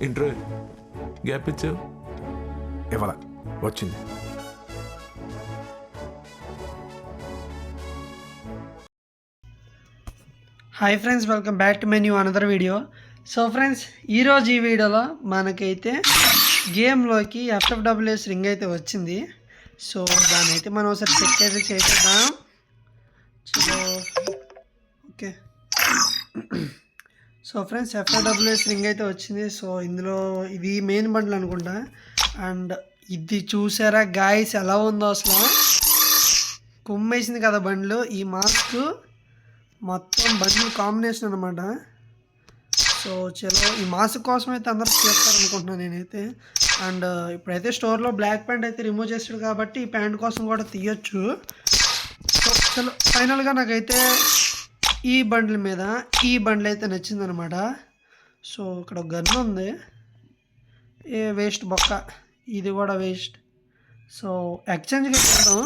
Intro gap ఇచ్చావు. ఇవ్వాల వచ్చింది. Hi friends, welcome back to my new another video. So friends, ఈరోజు ఈ వీడియోలో మనకైతే గేమ్లోకి FFWS రింగ్ అయితే వచ్చింది. సో దాన్ని అయితే మనం ఒకసారి చెక్ అయితే చేసేద్దాం. చలో okay. So friends, FFWS ring అయితే వచ్చింది. సో ఇందులో ఇది మెయిన్ బండ్లు అనుకుంటా. అండ్ ఇది చూసారా గాయస్ ఎలా ఉందో, అసలు కుమ్మేసింది కదా బండ్లు. ఈ మాస్క్ మొత్తం బండ్లు కాంబినేషన్ అనమాట. సో చలో ఈ మాస్క్ కోసం అయితే అందరూ చేస్తారనుకుంటున్నాను నేనైతే. అండ్ ఇప్పుడైతే స్టోర్లో బ్లాక్ ప్యాంట్ అయితే రిమూవ్ చేస్తాడు కాబట్టి ఈ ప్యాంట్ కోసం కూడా తీయొచ్చు. సో చలో ఫైనల్గా నాకైతే ఈ బండ్ల మీద ఈ బండ్లు అయితే నచ్చిందనమాట. సో ఇక్కడ ఒక గన్ ఉంది, ఏ వేస్ట్ బొక్క, ఇది కూడా వేస్ట్. సో ఎక్స్చేంజ్కి వెళ్దాం.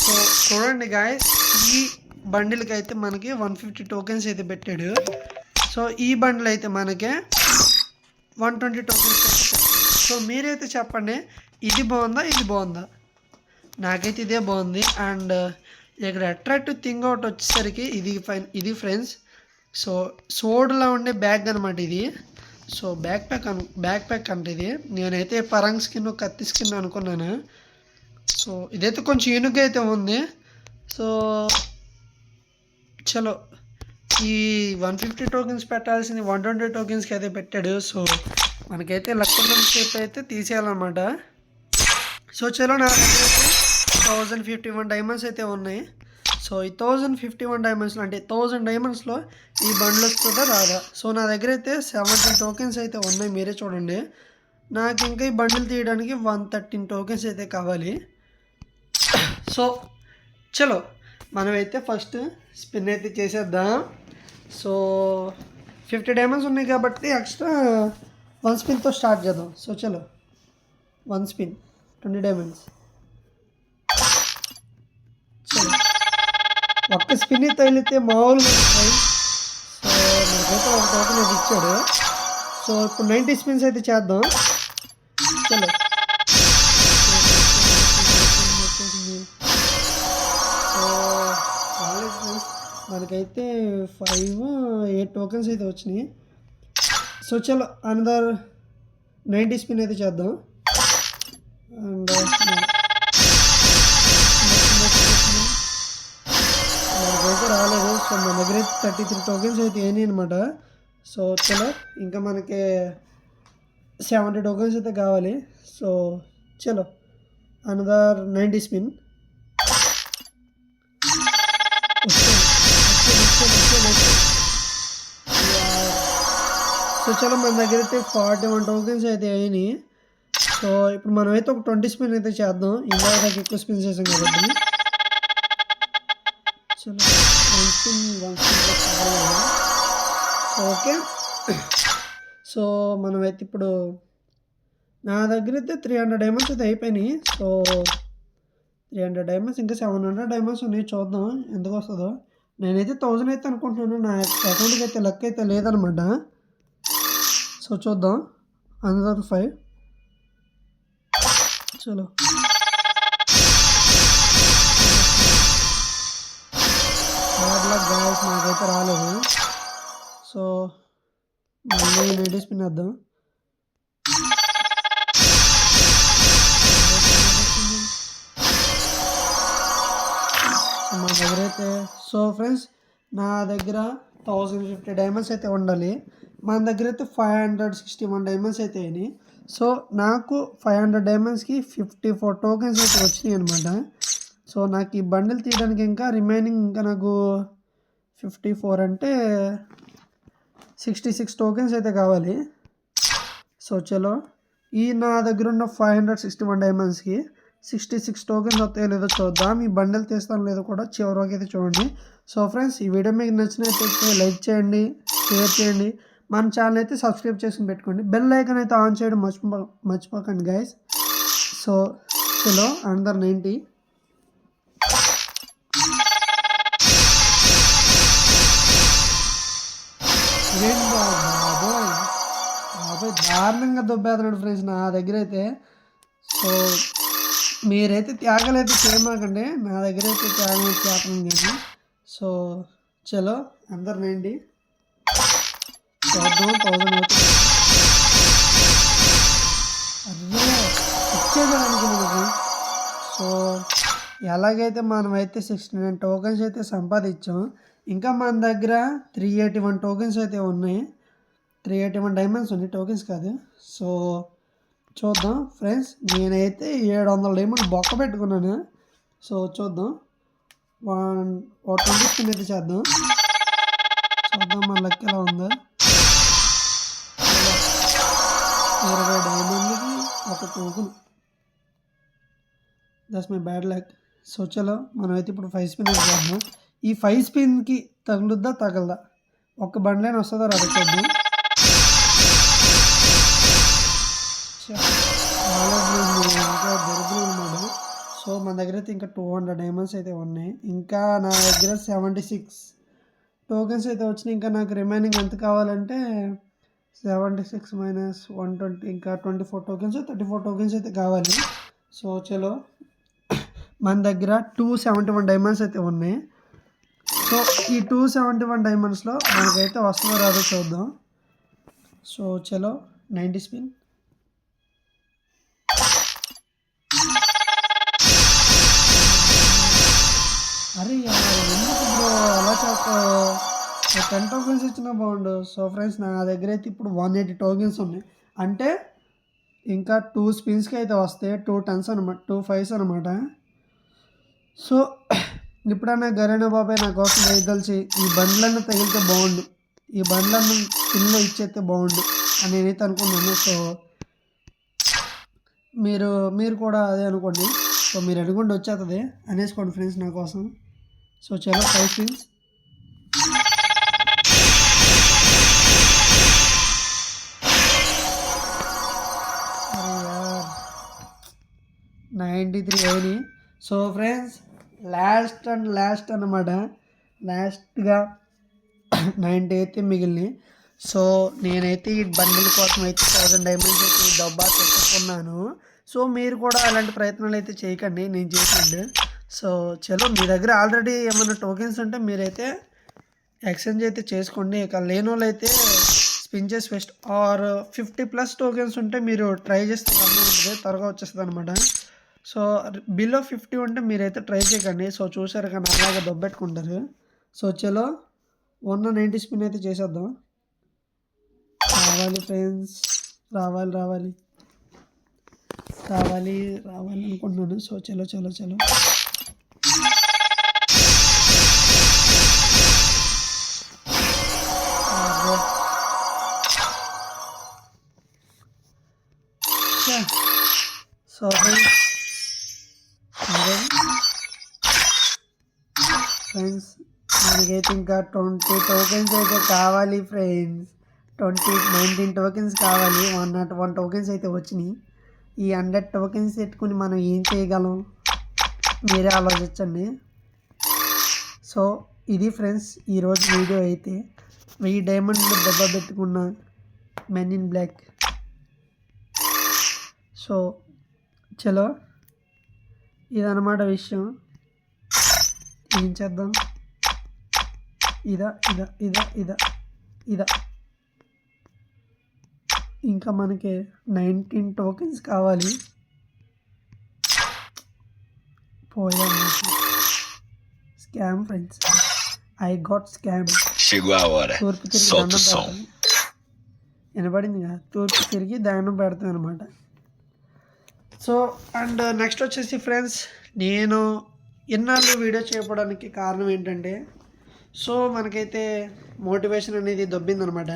సో చూడండి గాయస్, ఈ బండిల్కి అయితే మనకి 150 టోకెన్స్ అయితే పెట్టాడు. సో ఈ బండిల్ అయితే మనకి 120 టోకెన్స్ అయితే పెట్టాడు. సో మీరైతే చెప్పండి, ఇది బాగుందా ఇది బాగుందా? నాకైతే ఇదే బాగుంది. అండ్ ఇక్కడ అట్రాక్టివ్ థింగ్ ఒకటి వచ్చేసరికి ఇది ఫ్రెండ్స్. సో సోడ్లా ఉండే బ్యాగ్ అనమాట ఇది. సో బ్యాక్ ప్యాక్ అంటే ఇది. నేనైతే పరంగ్ స్కిన్ కత్తి స్కిన్ అనుకున్నాను. సో ఇదైతే కొంచెం యూనిక్గా అయితే ఉంది. సో చలో ఈ 150 టోకెన్స్ పెట్టాల్సింది 120 టోకెన్స్కి అయితే పెట్టాడు. సో మనకైతే లక్కున్న షేప్ అయితే తీసేయాలన్నమాట. సో చలో నా దగ్గర అయితే 1051 డైమండ్స్ అయితే ఉన్నాయి. సో ఈ 1051 డైమండ్స్లో అంటే 1000 డైమండ్స్లో ఈ బండ్లు వస్తుందా రాదా? సో నా దగ్గర అయితే 17 టోకెన్స్ అయితే ఉన్నాయి, మీరే చూడండి. నాకు ఇంకా ఈ బండ్లు తీయడానికి 113 టోకెన్స్ అయితే కావాలి. సో చలో మనమైతే ఫస్ట్ స్పిన్ అయితే చేసేద్దాం. సో 50 డైమండ్స్ ఉన్నాయి కాబట్టి ఎక్స్ట్రా 1 స్పిన్తో స్టార్ట్ చేద్దాం. సో చలో 1 స్పిన్ 20 డైమండ్స్. చలో ఒక్క స్పిన్ తగిలితే మామూలుగా ఉంటాయి. సో మనకైతే ఒక టోకెన్ అయితే ఇచ్చాడు. సో ఇప్పుడు 90 స్పిన్స్ అయితే చేద్దాం. చలో మనకైతే 8 టోకెన్స్ అయితే వచ్చినాయి. సో చలో అనదర్ 90 స్పిన్ అయితే చేద్దాం. అండ్ మనకైతే రాలేదు. సో మన దగ్గర అయితే 33 టోకెన్స్ అయితే అయినాయి అనమాట. సో చలో ఇంకా మనకి 70 టోకెన్స్ అయితే కావాలి. సో చలో అనదర్ 90 స్పిన్. సో చలో మన దగ్గర అయితే 41 టోకెన్స్ అయితే అయినాయి. సో ఇప్పుడు మనమైతే ఒక 20 స్పిన్ అయితే చేద్దాం. ఇందాక ఎక్కువ స్పిన్ చేసాం కాబట్టి. చలో 1 స్పిన్ సో ఓకే. సో మనమైతే ఇప్పుడు నా దగ్గర అయితే 300 డైమండ్స్ అయితే అయిపోయినాయి. సో 300 డైమండ్స్ ఇంకా 700 డైమండ్స్ ఉన్నాయి, చూద్దాం ఎందుకు వస్తుందో. నేనైతే 1000 అయితే అనుకుంటున్నాను. నా అకౌంట్కి అయితే లెక్క అయితే లేదనమాట. సో చూద్దాం అనదర్ 5. చలో బ్యాడ్ లక్ గాయస్, నాకైతే రాలేదు. సో మళ్ళీ 90 స్పిన్ వేద్దాం. మా దగ్గర అయితే సో ఫ్రెండ్స్ నా దగ్గర 1050 డైమండ్స్ అయితే ఉండాలి. మన దగ్గర అయితే 561 డైమండ్స్ అయితే అయినాయి. సో నాకు 500 డైమండ్స్కి 54 టోకెన్స్ అయితే వచ్చినాయి అనమాట. సో నాకు ఈ బండిల్ తీయడానికి ఇంకా రిమైనింగ్ ఇంకా నాకు 54 అంటే 66 టోకెన్స్ అయితే కావాలి. సో చలో ఈ నా దగ్గర ఉన్న 561 డైమండ్స్కి 66 టోకెన్స్ వస్తాయో లేదో చూద్దాం. ఈ బండిల్ తీస్తాను లేదో కూడా చివరి వరకు అయితే చూడండి. సో ఫ్రెండ్స్, ఈ వీడియో మీకు నచ్చినట్లయితే లైక్ చేయండి, షేర్ చేయండి, మన ఛానల్ అయితే సబ్స్క్రైబ్ చేసుకుని పెట్టుకోండి. బెల్ ఐకాన్ అయితే ఆన్ చేయడం మర్చిపోకండి గైస్. సో చలో అనదర్ 90. బాబోయ్ బాబాయ్ దారుణంగా దొబ్బేస్తున్నాడు ఫ్రెండ్స్ నా దగ్గర అయితే. సో మీరైతే త్యాగాలు అయితే చేయమాకండి, నా దగ్గర అయితే త్యాగం చేతనం కానీ. సో చలో అందరు రండి చూద్దాం. 1000 అయితే అదే ఇచ్చేదానికి మనకి. సో ఎలాగైతే మనమైతే 69 టోకెన్స్ అయితే సంపాదించాం. ఇంకా మన దగ్గర 381 టోకెన్స్ అయితే ఉన్నాయి, 381 డైమండ్స్ ఉన్నాయి, టోకెన్స్ కాదు. సో చూద్దాం ఫ్రెండ్స్, నేనైతే 700 డైమండ్ బొక్క పెట్టుకున్నాను. సో చూద్దాం, 20 స్పిన్ అయితే చేద్దాం. చూద్దాం మన లెక్క ఎలా ఉందో. 20 డైమండ్లకి ఒక token, that's my bad luck. So చలో మనమైతే ఇప్పుడు 5 స్పిన్ అయితే చేద్దాం. ఈ 5 స్పిన్కి తగులుద్దా తగలదా, ఒక్క బండ్లైన వస్తుందా రాదు చూద్దాం. చాలా ఇంకా దొరుకుతుంది అన్నమాట. సో మన దగ్గర అయితే ఇంకా 200 డైమండ్స్ అయితే ఉన్నాయి. ఇంకా నా దగ్గర 76 టోకెన్స్ అయితే వచ్చినాయి. ఇంకా నాకు రిమైనింగ్ ఎంత కావాలంటే 76 మైనస్ 120, ఇంకా 24 టోకెన్స్, 34 టోకెన్స్ అయితే కావాలి. సో చలో మన దగ్గర 271 డైమండ్స్ అయితే ఉన్నాయి. సో ఈ 271 డైమండ్స్లో మనకైతే వస్తుందో రాదో చూద్దాం. సో చలో 90 స్పిన్. అరే ఎందుకు బ్రో అలా చేస్తావు, 10 టోకెన్స్ ఇచ్చినా బాగుండు. సో ఫ్రెండ్స్ నా దగ్గర అయితే ఇప్పుడు 180 టోకెన్స్ ఉన్నాయి. అంటే ఇంకా 2 స్పిన్స్కి అయితే వస్తాయి, 2 10s అనమాట, 2 5s అనమాట. సో ఇప్పుడన్నా గరేనా బాబాయ్ నా కోసం వేయగలిసి ఈ బండ్లన్నీ తగిలితే బాగుండు, ఈ బండ్లన్నీ స్పిన్లో ఇచ్చేస్తే బాగుండు అని నేనైతే అనుకున్నాను. సో మీరు కూడా అదే అనుకోండి. సో మీరు అనుకోండి వచ్చేస్తుంది అనేసుకోండి ఫ్రెండ్స్ నా కోసం. సో చలో 5 స్పిన్స్. 93 అయినాయి. సో ఫ్రెండ్స్ లాస్ట్ అన్నమాట, లాస్ట్గా 90 అయితే మిగిలినాయి. సో నేనైతే ఈ బండిల్ కోసం అయితే 1000 డైమండ్స్ అయితే డబ్బా తెచ్చుకున్నాను. సో మీరు కూడా అలాంటి ప్రయత్నాలు అయితే చేయకండి నేను చేసిండు. సో చలో మీ దగ్గర ఆల్రెడీ ఏమైనా టోకెన్స్ ఉంటే మీరైతే ఎక్స్చేంజ్ అయితే చేసుకోండి. ఇక లేని వాళ్ళు అయితే స్పిన్ చేసి ఫస్ట్ ఆర్ 50+ టోకెన్స్ ఉంటే మీరు ట్రై చేస్తే ఉంటుంది, త్వరగా వచ్చేస్తుంది అనమాట. సో బిలో 50 ఉంటే మీరైతే ట్రై చేయకండి. సో చూసారు కానీ అలాగే దొబ్బెట్టుకుంటారు. సో చలో 190 స్పిన్ అయితే చేసేద్దాం. రావాలి ఫ్రెండ్స్, రావాలి అనుకుంటున్నాను. సో చలో సో ఫ్రెండ్స్ మనకైతే ఇంకా 20 టోకెన్స్ అయితే కావాలి ఫ్రెండ్స్. 19 టోకెన్స్ కావాలి. 101 టోకెన్స్ అయితే వచ్చినాయి. ఈ 100 టోకెన్స్ పెట్టుకుని మనం ఏం చేయగలం మీరే ఆలోచించండి. సో ఇది ఫ్రెండ్స్ ఈరోజు వీడియో అయితే 1000 డైమండ్లు దెబ్బ పెట్టుకున్న మెన్ ఇన్ బ్లాక్. సో చలో ఇదన్నమాట విషయం. ఏం చేద్దాం, ఇదా ఇంకా మనకి 19 టోకెన్స్ కావాలి. పోయా scam friends, I got scam. తూర్పు తిరిగి దండం పెడతాను, వినపడింది కదా, తూర్పు తిరిగి దండం పెడతాను అనమాట. సో అండ్ నెక్స్ట్ వచ్చేసి ఫ్రెండ్స్ నేను ఇన్నాళ్ళు వీడియో చేయడానికి కారణం ఏంటంటే, సో మనకైతే మోటివేషన్ అనేది దొబ్బిందనమాట.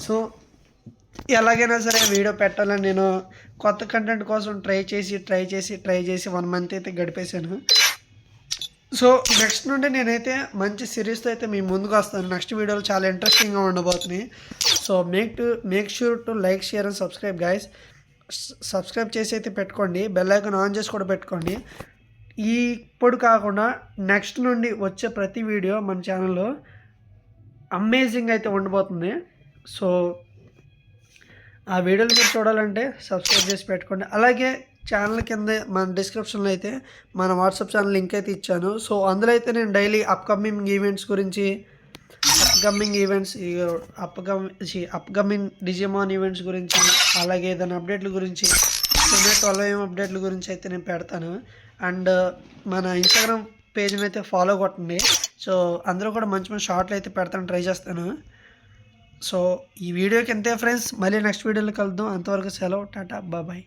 సో ఎలాగైనా సరే వీడియో పెట్టాలని నేను కొత్త కంటెంట్ కోసం ట్రై చేసి 1 మంత్ అయితే గడిపేశాను. సో నెక్స్ట్ నుండి నేనైతే మంచి సిరీస్తో అయితే మీ ముందుకు వస్తాను. నెక్స్ట్ వీడియోలు చాలా ఇంట్రెస్టింగ్గా ఉండబోతున్నాయి. So make sure to like, share and subscribe guys. Subscribe చేసి అయితే పెట్టుకోండి, బెల్ ఐకాన్ ఆన్ చేసి కూడా పెట్టుకోండి. ఇప్పుడు కాకుండా నెక్స్ట్ నుండి వచ్చే ప్రతి వీడియో మన ఛానల్లో అమేజింగ్ అయితే ఉండబోతుంది. సో ఆ వీడియోలు మీరు చూడాలంటే సబ్స్క్రైబ్ చేసి పెట్టుకోండి. అలాగే ఛానల్ కింద మన డిస్క్రిప్షన్లో అయితే మన వాట్సాప్ ఛానల్ లింక్ అయితే ఇచ్చాను. సో అందులో అయితే నేను డైలీ అప్కమింగ్ ఈవెంట్స్ గురించి, అప్కమింగ్ డిజిమాన్ ఈవెంట్స్ గురించి, అలాగే ఏదైనా అప్డేట్ల గురించి, 12 అప్డేట్ల గురించి అయితే నేను పెడతాను. అండ్ మన ఇన్స్టాగ్రామ్ పేజ్ని అయితే ఫాలో కొట్టండి. సో అందరూ కూడా మంచి మంచి షార్ట్లు అయితే పెడతాను, ట్రై చేస్తాను. సో ఈ వీడియోకి అంతే ఫ్రెండ్స్, మళ్ళీ నెక్స్ట్ వీడియోలో కలుద్దాం. అంతవరకు సెలవు, టాటా, బాయ్.